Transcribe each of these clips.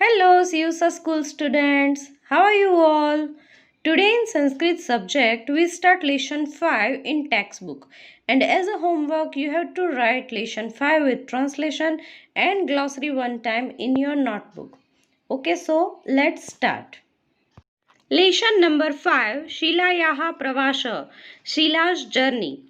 Hello, CUSA school students. How are you all? Today in Sanskrit subject, we start lesson 5 in textbook. And as a homework, you have to write lesson 5 with translation and glossary one time in your notebook. Okay, so let's start. Lesson number 5, Shilayaha Pravasha, Shila's journey.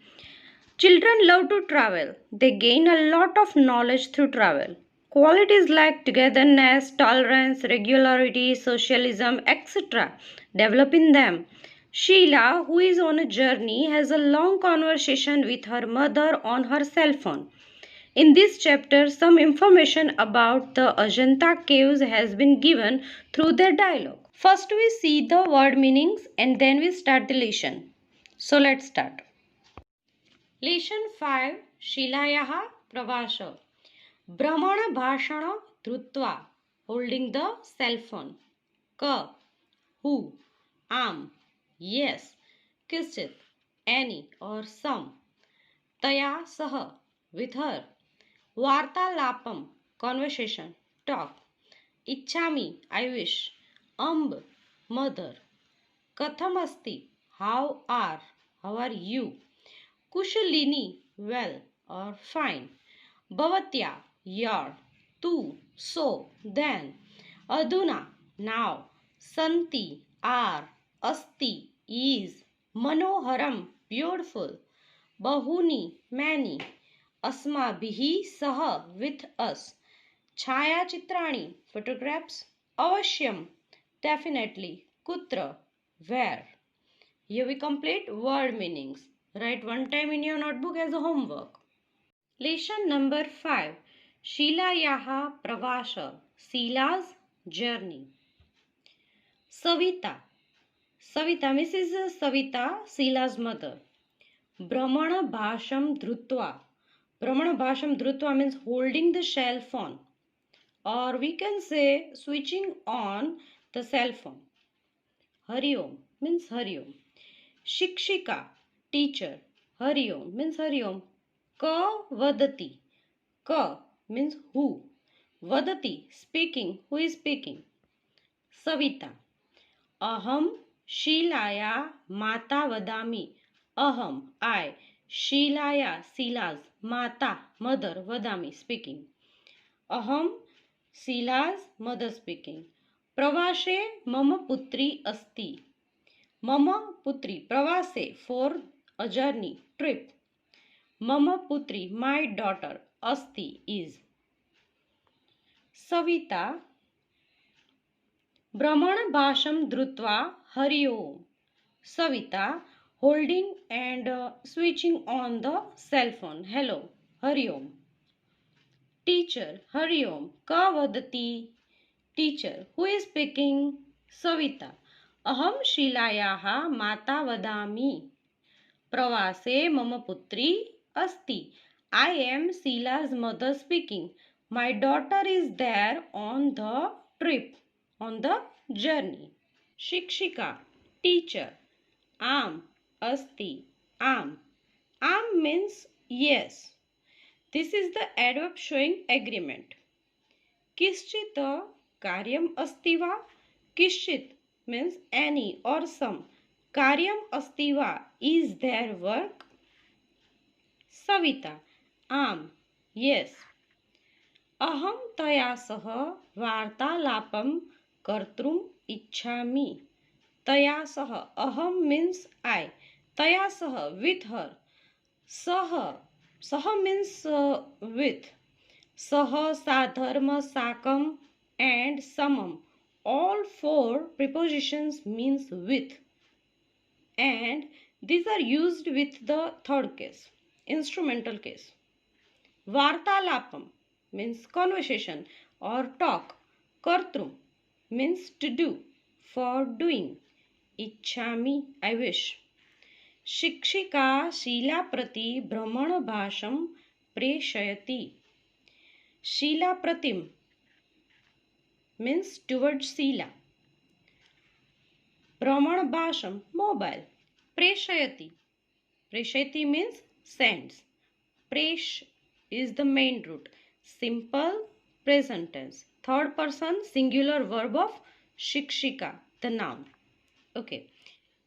Children love to travel. They gain a lot of knowledge through travel. Qualities like togetherness, tolerance, regularity, socialism, etc. develop in them. Sheila, who is on a journey, has a long conversation with her mother on her cell phone. In this chapter, some information about the Ajanta caves has been given through their dialogue. First, we see the word meanings and then we start the lesson. So, let's start. लेशन 5 शिलायाः प्रवास भ्रमण भाषण धृत्वा holding the cell phone क हु आम yes किंचित any or some तया सह विथ हर वार्तालापम कॉन्वर्सेशन टॉक इच्छामि आई विश अम्ब मदर कथम अस्ति हाउ आर यू कुशलिनी well or fine भवत्या your तू so then अधुना now सन्ति are अस्ति is मनोहरम beautiful बहुनी many अस्माभिः सह with us छायाचित्राणि photographs अवश्यम definitely कुत्र where. Here we complete word meanings. Write one time in your notebook as a homework. Lesson number 5. Shilayaha Pravasha. Shila's journey. Savita. Savita, Mrs. Savita, Shila's mother. Brahmana Bhasham Dhrutva. Brahmana Bhasham Dhrutva means holding the cell phone. Or we can say switching on the cell phone. Hari Om means Hari Om. Shikshika. Teacher. Hari Om means Hari Om. Ka vadati. Ka means who. Vadati speaking. Who is speaking? Savita. Aham Shilaya Mata Vadami. Aham I. Shilaya Shila's Mata mother Vadami speaking. Aham Shila's mother speaking. Pravashe Mama Putri Asti. Mama Putri Pravase for a journey, trip. Mama Putri, my daughter, Asti is. Savita Brahmana Bhasham Dhrutva Hari Om. Savita holding and switching on the cell phone. Hello, Hari Om. Teacher, Hari Om. Ka vadati. Teacher, who is speaking? Savita. Aham Shilayaha Mata Vadami. प्रवासे मम पुत्री अस्ति. I am Shila's mother speaking. My daughter is there on the trip, on the journey. Shikshika, teacher. Am, asti, am. Am means yes. This is the adverb showing agreement. Kischit karyam asti va. Kischit means any or some. Karyam astiva is their work. Savita am yes. Aham taya sah vartalapam kartrum ichchami. Taya sah aham means I. Taya sah with her. Sah means with. Sah sadharma sakam and samam. All four prepositions means with. And these are used with the third case, instrumental case. Vartalapam means conversation or talk. Kartrum means to do, for doing. Ichchami, I wish. Shikshika Shila Prati Brahmana Bhasham Preshayati. Shila Pratim means towards Shila. Brahmana Bhasham mobile. Preshayati. Preshayati means sends. Presh is the main root. Simple present tense. third person singular verb of shikshika, the noun. Okay.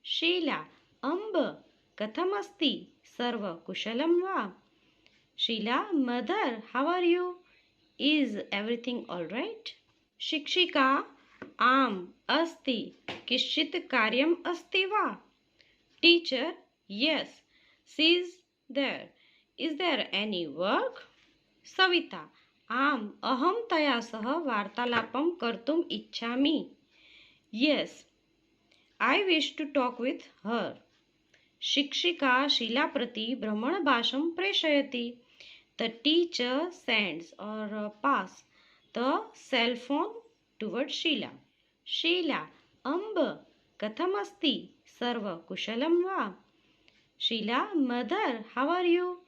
Sheila, Amba, Kathamasti, Sarva Kushalam va? Sheila, mother, how are you? Is everything alright? Shikshika, Am, Asti, Kishchit Karyam Asti va? Teacher, yes, she's there. Is there any work? Savita, Am, Aham Taya Saha Vartalapam Kartum Ichchami. Yes, I wish to talk with her. शिक्षिका शीलाप्रति भ्रमणभाषं प्रेषयति. The teacher sends or pass the cell phone towards Sheila. Sheila, Amb, Kathamasti, Sarva Kushalam va? Sheila, mother, how are you?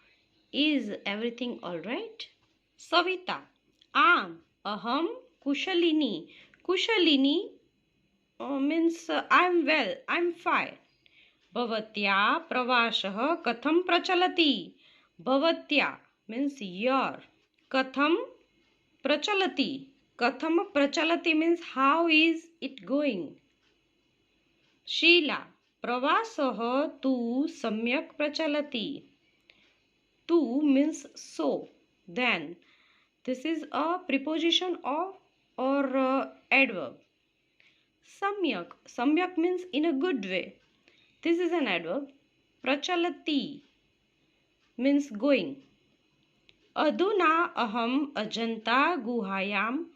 Is everything alright? Savita, Am, Aham, Kushalini. Kushalini means I'm well, I'm fine. भवत्या प्रवासः कथं प्रचलति? भवत्या means your. कथं प्रचलति? कथं प्रचलति means how is it going? Sheila, प्रवासः तु सम्यक् प्रचलति. Tu means so. Then this is a preposition of or adverb. Samyak. Samyak means in a good way. This is an adverb. Prachalati means going. Aduna aham ajanta guhayam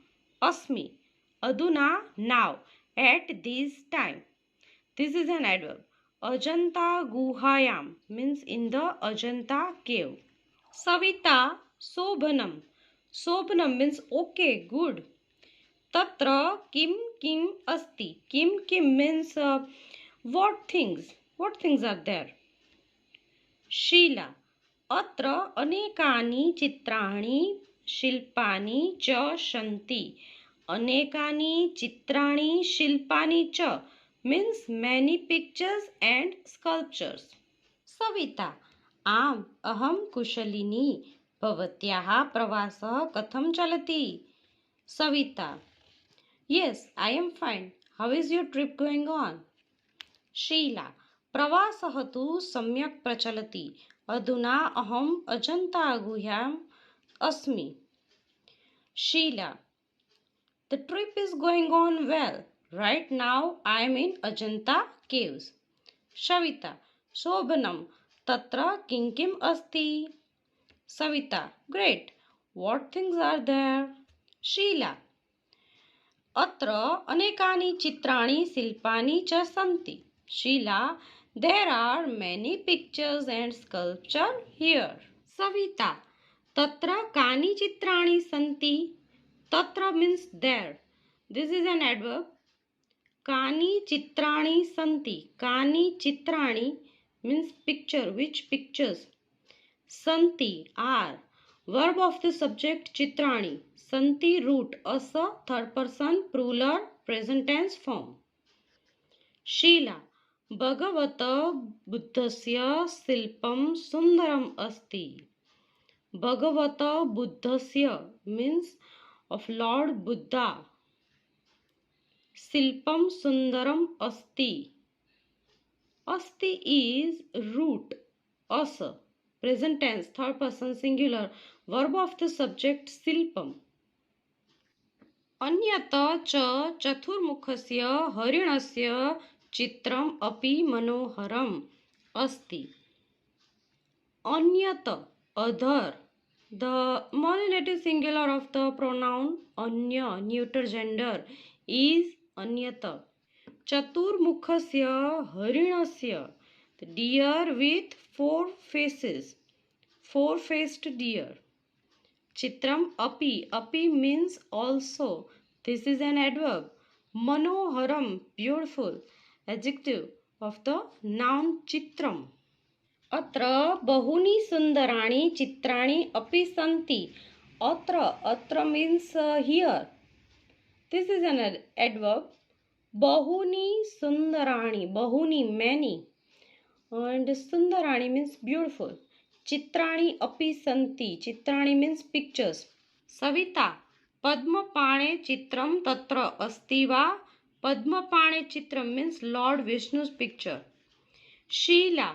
asmi. Aduna now, at this time. This is an adverb. Ajanta guhayam means in the Ajanta cave. Savita sobhanam. Sobhanam means okay, good. Tatra kim kim asti. Kim kim means what things are there? Sheila, अत्र अनेकानि चित्राणि शिल्पानि च सन्ति. अनेकानि चित्राणि शिल्पानि च means many pictures and sculptures. Savita, आम् अहं कुशलिनी. भवत्याः प्रवासः कथं चलति? Savita, yes, I am fine. How is your trip going on? Sheila, प्रवासः तु सम्यक् प्रचलति. अधुना अहम् अजन्ता गुहायाम् अस्मि. Sheila, the trip is going on well. Right now I am in Ajanta caves. Savita, शोभनम्, तत्र किं किम् अस्ति? Savita, great. What things are there? Sheila, अत्र अनेकानि चित्राणि शिल्पानि च सन्ति. Sheila, there are many pictures and sculpture here. Savita, tatra kani chitrani santi. Tatra means there. This is an adverb. Kani chitrani santi. Kani chitrani means picture. Which pictures? Santi are. Verb of the subject chitrani. Santi root. Asa third person plural present tense form. Sheila, भगवत बुद्धस्य शिल्पं सुन्दरम् अस्ति. भगवत बुद्धस्य means of Lord Buddha. शिल्पं सुन्दरम् अस्ति. Asti is root. Asa present tense third person singular verb of the subject शिल्पम्. अन्यत च चतुर्मुखस्य हरिणस्य चित्रम अपि मनोहरम अस्ति. अन्यत, other. The nominative singular of the pronoun anya, neuter gender, is anyata. Chaturmukhasya harinasya, the deer with four faces, four-faced deer. Chitram api, api means also. This is an adverb. Manoharam, beautiful. Adjective of the noun chitram. अत्र बहुनि सुन्दराणि चित्राणि अपि सन्ति. अत्र means here. This is an adverb. Bahuni sundarani. Bahuni many. And sundarani means beautiful. Chitrani api santi. Chitrani means pictures. Savita, पद्मपाणे चित्रम तत्र अस्ति वा? पद्मपाणे चित्रम means Lord विष्णु's picture. Sheila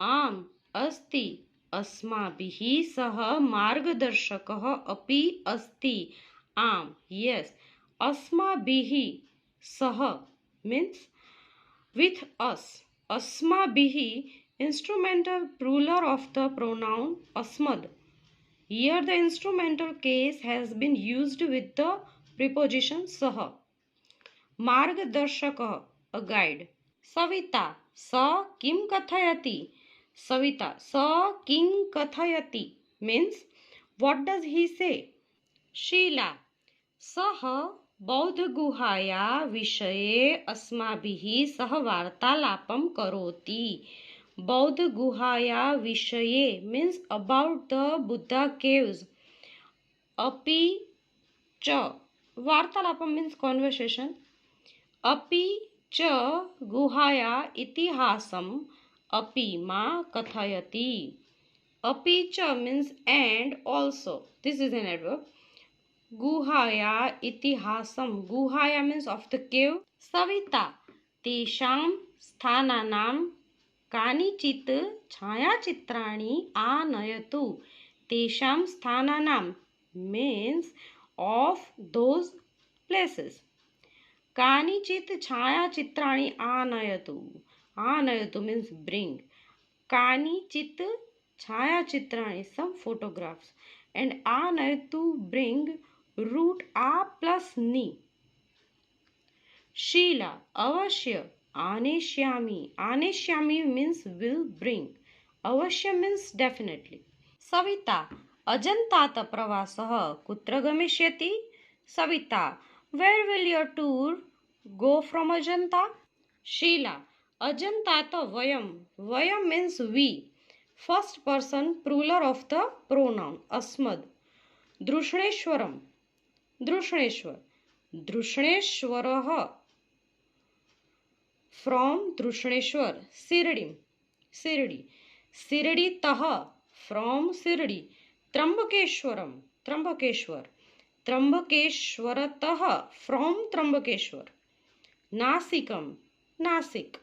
आम अस्ति अस्माभिः सह मार्गदर्शकः अपि अस्ति. आम yes. अस्माभिः सह means with us. अस्माभिः instrumental plural of the pronoun अस्मद्. Here the instrumental case has been used with the preposition सह. मार्गदर्शकः a guide. सविता स किं कथयति? सविता स किं कथयति means what does he say? Sheila सः बौद्धगुहाया विषये अस्माभिः सह वार्तालापं करोति. बौद्धगुहाया विषये means about the Buddha caves. अपि च वार्तालापं means conversation. अपि च गुहाया इतिहासम् अपि मा कथयति. अपि च means and also. This is an adverb. गुहाया इतिहासम. गुहाया means of the cave. Savita तेषां स्थानानां कानिचित् छायाचित्राणि आनयतु. तेषां स्थानानां means of those places. कानिचित् छायाचित्राणि आनयतु. आनयतु means bring. कानिचित् छायाचित्राणि some photographs. And आनयतु bring root आ plus नि. शीला अवश्य आनेष्यामि. आनेष्यामि means will bring. अवश्य means definitely. सविता अजन्तात प्रवासः कुत्र गमिष्यति? Savita where will your tour go from Ajanta? Sheila अजन्तात वयं. वयं means we. First person plural of the pronoun अस्मद्. दृष्णेश्वरम. दृष्णेश्वर. दृष्णेश्वरः from दृष्णेश्वर. Shirdi. Shirdi. शिरडीतः from Shirdi. त्र्यंबकेश्वरम. Trimbakeshwar. त्र्यंबकेश्वरतः from Trimbakeshwar. नासिकम. Nashik.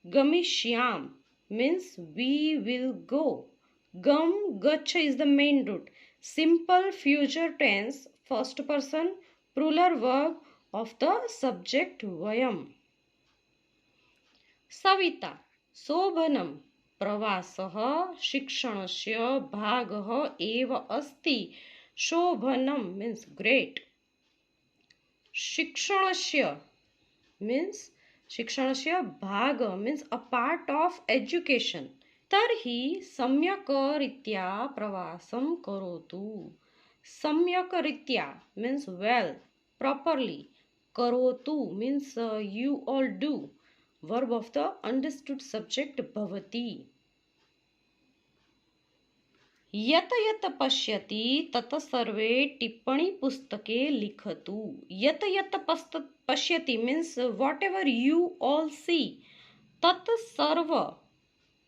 गमिष्याम means we will go. Gam gach is the main root. Simple future tense first person plural verb of the subject vayam. Savita शोभनं प्रवासः शिक्षणस्य भागः एव अस्ति. शोभनं means great. शिक्षणस्य means शिक्षणस्य भाग means a part of education. तर्हि सम्यक्रीत्या प्रवासं करोतु. सम्यक्रीत्या means well, properly. करोतु means you all do. Verb of the understood subject भवति. यत यत पश्यति तत सर्वे टिप्पणी पुस्तके लिखतु. यत यत पश्यति means whatever you all see. तत सर्व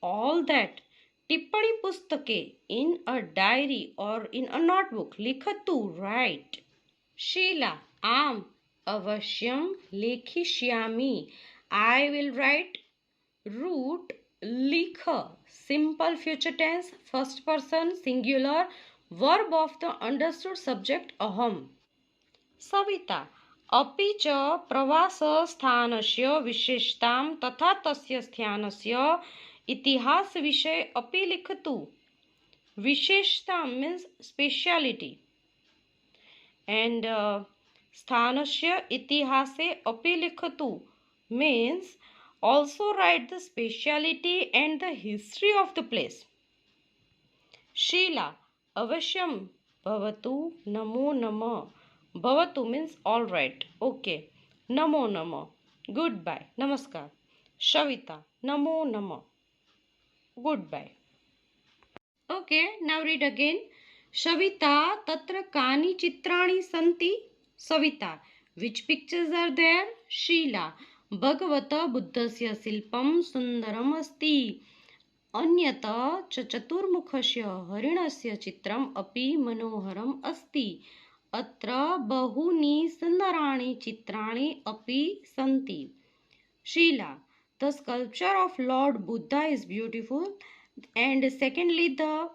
all that. टिप्पणी पुस्तके in a diary or in a notebook. लिखतु write. शीला आम अवश्यं लेखिष्यामि. I will write. Root लिख. Simple future tense first person singular verb of the understood subject aham. Savita अपि च प्रवासस्थानस्य विशेषतां तथा तस्य स्थानस्य इतिहासविषये अपि लिखतु. विशेषतां means speciality and स्थानस्य इतिहासे अपि लिखतु means also write the speciality and the history of the place. Sheila अवश्यं भवतु. नमो नमः. भवतु means all right. Okay. नमो नमः. Goodbye. नमस्कार. सविता नमो नमः. Goodbye. Okay. Now read again. Savita तत्र कानि चित्राणि सन्ति? Savita which pictures are there? Sheila भगवतः बुद्धस्य शिल्पं सुन्दरम् अस्ति. अन्यथा च चतुर्मुखस्य हरिणस्य चित्रम् अपि मनोहरम् अस्ति. अत्र बहूनि सुन्दराणि चित्राणि अपि सन्ति. Sheila, the sculpture of Lord Buddha is beautiful. And secondly, the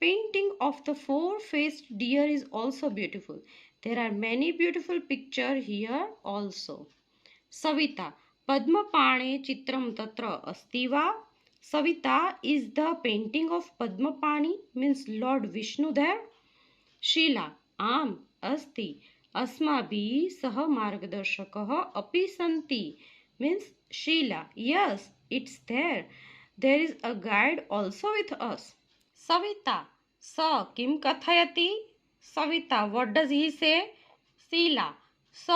painting of the four-faced deer is also beautiful. There are many beautiful pictures here also. Savita, Padmapane Chitram Tatra Asti va? Savita, is the painting of Padmapani means Lord Vishnu there? Sheila, आम अस्ति अस्माभिः सह मार्गदर्शकः अपि सन्ति means Sheila, yes, it's there is a guide also with us. Savita, sa kim kathayati? Savita, what does he say? Sheila, स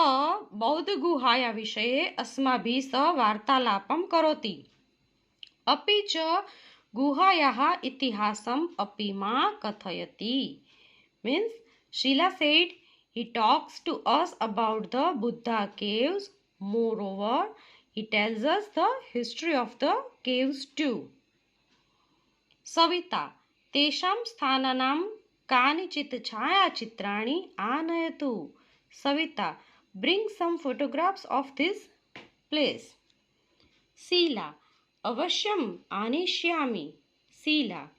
बौद्धगुहाया विषये अस्माभिः सह वार्तालापं करोति. अपि च गुहायाः इतिहासम् अपि मा कथयति means Sheila said he talks to us about the Buddha caves. Moreover, he tells us the history of the caves too. Savita, तेषां स्थानानां कानिचित् छायाचित्राणि आनयतु. Savita, bring some photographs of this place. Sheila, अवश्यम् आनेष्यामि. Sheila,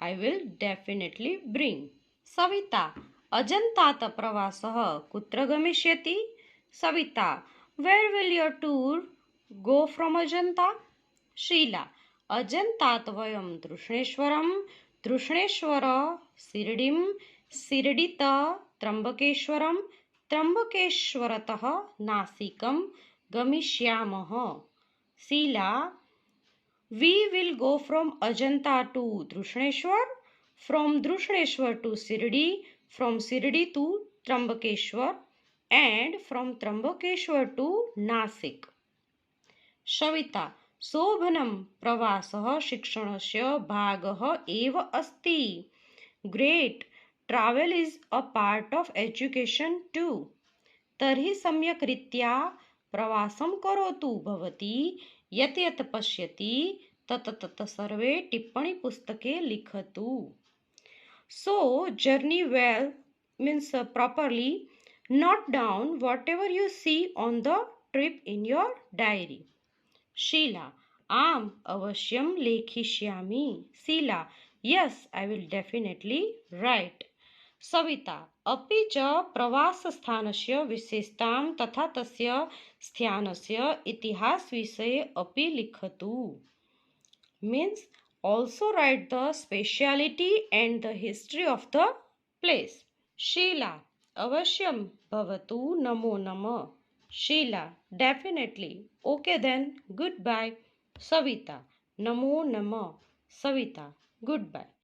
I will definitely bring. Savita, अजन्तात प्रवासः कुत्र गमिष्यति? Savita, where will your tour go from Ajanta? Sheila, अजन्तात वयं तृष्णेश्वरं, तृष्णेश्वर शिरडिं, शिरडित त्र्यम्बकेश्वरं, त्र्यम्बकेश्वरतः नासिकं गमिष्यामः. Sheila, we will go from Ajanta to Drushneshwar, from Drushneshwar to Sirdi, from Sirdi to Trambakeshwar, and from Trambakeshwar to Nasik. Shavita, शोभनं प्रवासः शिक्षणस्य भागः एव अस्ति. Great, travel is a part of education too. तर्हि सम्यक् रीत्या प्रवासं करोतु. भवती यत् यत् पश्यति तत् तत् सर्वे टिप्पणीपुस्तके लिखतु. So, journey well means properly. Note down whatever you see on the trip in your diary. Sheila, आम अवश्यं लेखिष्यामि. Sheila, yes, I will definitely write. Savita, अपि च प्रवासस्थानस्य विशेषतां तथा तस्य स्थानस्य इतिहासविषये अपि लिखतु. Means also write the speciality and the history of the place. Sheila, अवश्यं भवतु. नमो नमः. Sheila, definitely. Okay then, goodbye. Savita, namo namah. Savita, goodbye.